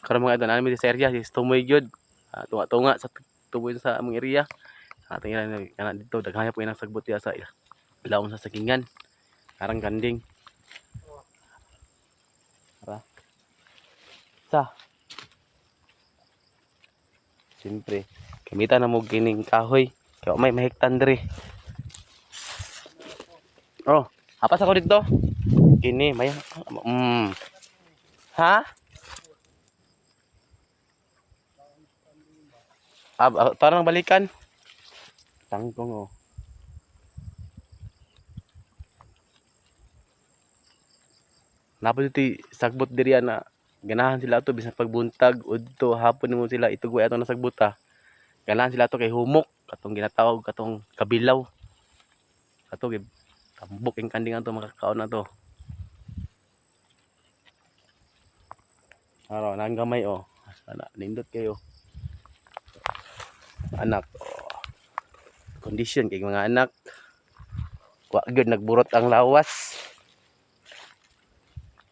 karon mga idol namin sa area is tumoy gyud. Tunga-tunga sa tuboy sa among area. Tingnan kana dito daghan po inang sagbot diha sa ilawom sa sakingan. Karang ganding. Tara. Sa. Siyempre, kamita na mo kining kahoy. Kaya may mahiktan diri. Oh, apas ako dito. Kini may Ha? Tarang balikan. Tangkong oh. Napod iti sagbot diri na ganahan sila to bisan pagbuntag udto hapon nimo sila itugoy ato na sagbota. Ganahan sila to kay humok katong ginatawag katong kabilaw. Kato gid tambok ing kanding ato makakaon na to. Ano, nang gamay oh. Ana, nindot kayo. Anak. Oh. Condition kay mga anak. Wa gyud nagburot ang lawas.